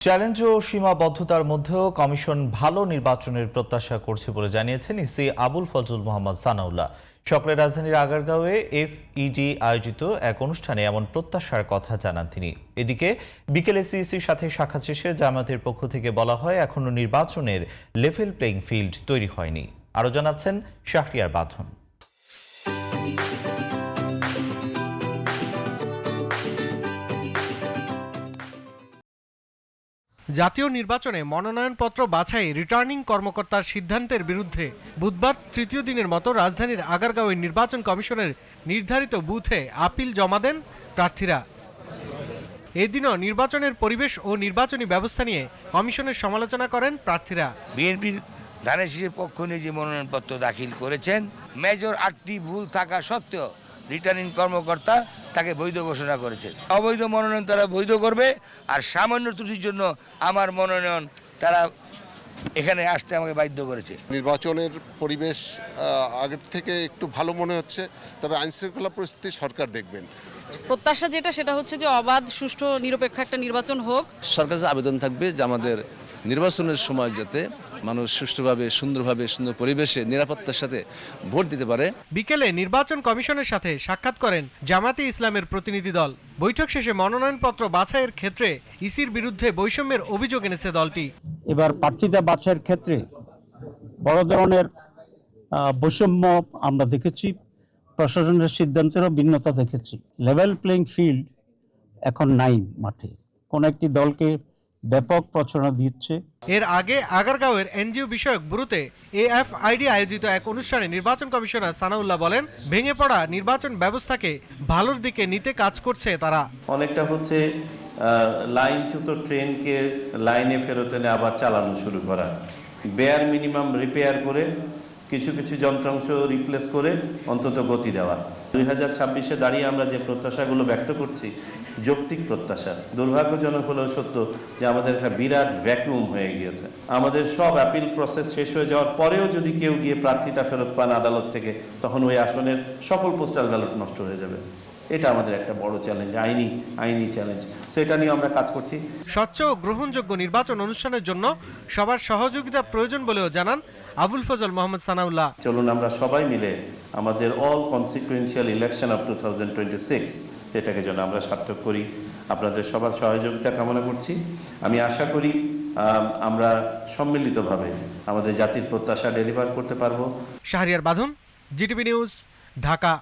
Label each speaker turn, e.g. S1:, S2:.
S1: Challenge ও সীমাবদ্ধতার মধ্যেও commission ভালো নির্বাচনের প্রত্যাশা করছে বলে জানিয়েছেন ইসি আবুল ফজল মোহাম্মদ সানাউল্লাহ। সকালে রাজধানীর আগারগাঁওয়ে FED আয়োজিত এক অনুষ্ঠানে এমন প্রত্যাশার কথা জানান তিনি। এদিকে বিকেলে সিইসির সাথে সাক্ষাৎ শেষে জামায়াতের পক্ষ থেকে বলা হয়, এখনো নির্বাচনের লেভেল প্লেইং ফিল্ড তৈরি হয়নি। আরও জানাচ্ছেন শাহরিয়ার বাঁধন।
S2: জাতীয় নির্বাচনে মনোনয়নপত্র বাছাই রিটার্নিং কর্মকর্তার সিদ্ধান্তের বিরুদ্ধে বুধবার তৃতীয় দিনের মতো রাজধানীর আগারগাঁওয়ে নির্বাচন কমিশনের নির্ধারিত বুথে আপিল জমা দেন প্রার্থীরা। এদিনও নির্বাচনের পরিবেশ ও নির্বাচনী ব্যবস্থা নিয়ে কমিশনের সমালোচনা করেন প্রার্থীরা।
S3: বিএনপির ধানের শীষের পক্ষ নিয়ে যে মনোনয়নপত্র দাখিল করেছেন, মেজর 8টি ভুল থাকা সত্ত্বেও রিটার্নিং কর্মকর্তা তাকে বৈধ ঘোষণা করেছেন। অবৈধ মনোনয়ন তারা বৈধ করবে, আর সামান্য ত্রুটির জন্য আমার মনোনয়ন তারা এখানে আসতে আমাকে বাধ্য করেছে।
S4: নির্বাচনের পরিবেশ আগের থেকে একটু ভালো মনে হচ্ছে, তবে আইনশৃঙ্খলা পরিস্থিতি সরকার দেখবেন।
S5: প্রত্যাশা সেটা হচ্ছে যে অবাধ, সুষ্ঠু, নিরপেক্ষ একটা নির্বাচন হোক।
S6: সরকারের আবেদন থাকবে যে আমাদের নির্বাচনের সময় যাতে মানুষ সুষ্ঠুভাবে, সুন্দরভাবে, সুন্দর পরিবেশে নিরাপত্তার সাথে ভোট দিতে পারে।
S2: বিকেলে নির্বাচন কমিশনের সাথে সাক্ষাৎ করেন জামায়াতে ইসলামের প্রতিনিধি দল। বৈঠক শেষে মনোনয়নপত্র বাছাইয়ের ক্ষেত্রে ইসির বিরুদ্ধে বৈষম্যের অভিযোগ এনেছে দলটি।
S7: এবার প্রার্থীতা বাছাইয়ের ক্ষেত্রে বড় ধরনের বৈষম্য আমরা দেখেছি, প্রশাসনের সিদ্ধান্তেরও ভিন্নতা দেখেছি। লেভেল প্লেইং ফিল্ড এখন নাই মাঠে, কোন একটি দলকে ব্যাপক প্রচারণা দিচ্ছে।
S2: এর আগে আগারগাঁওয়ের এনজিও বিষয়ক ব্যুরোতে AFID আয়োজিত এক অনুষ্ঠানে নির্বাচন কমিশনার সানাউল্লাহ বলেন, ভেঙে পড়া নির্বাচন ব্যবস্থাকে ভালোর দিকে নিতে কাজ করছে তারা।
S8: অনেকটা হচ্ছে লাইনচ্যুত ট্রেনকে লাইনে ফেরত এনে আবার চালানো শুরু করা, বেয়ার মিনিমাম রিপেয়ার করে কিছু কিছু যন্ত্রাংশ রিপ্লেস করে অন্তত গতি দেওয়া। 2026-এ দাঁড়িয়ে আমরা যে প্রত্যাশাগুলো ব্যক্ত করছি, যৌক্তিক প্রত্যাশা। দুর্ভাগ্যজনক হলেও সত্য যে আমাদের একটা বিরাট ভ্যাকুয়াম হয়ে গিয়েছে। আমাদের সব অ্যাপিল প্রসেস শেষ হয়ে যাওয়ার পরেও যদি কেউ গিয়ে প্রার্থীতা ফেরত পান আদালত থেকে, তখন ওই আসনের সকল পোস্টাল ব্যালট নষ্ট হয়ে যাবে। এটা আমাদের একটা বড় চ্যালেঞ্জ, আইনি চ্যালেঞ্জ। সেটা নিয়ে আমরা কাজ করছি।
S2: স্বচ্ছ ও গ্রহণযোগ্য নির্বাচন অনুষ্ঠানের জন্য সবার সহযোগিতা প্রয়োজন বলেও জানান আবুল ফজল মোহাম্মদ সানাউল্লাহ।
S8: চলুন আমরা সবাই মিলে আমাদের অল কনসিকুয়েন্সিয়াল ইলেকশন অফ 2026 এটাকে যেন আমরা সার্থক করি। আপনাদের সবার সহযোগিতা কামনা করছি। আমি আশা করি আমরা সম্মিলিতভাবে আমাদের জাতির প্রত্যাশা ডেলিভার করতে পারবো।
S2: শাহরিয়ার বাঁধন, GTV নিউজ, ঢাকা।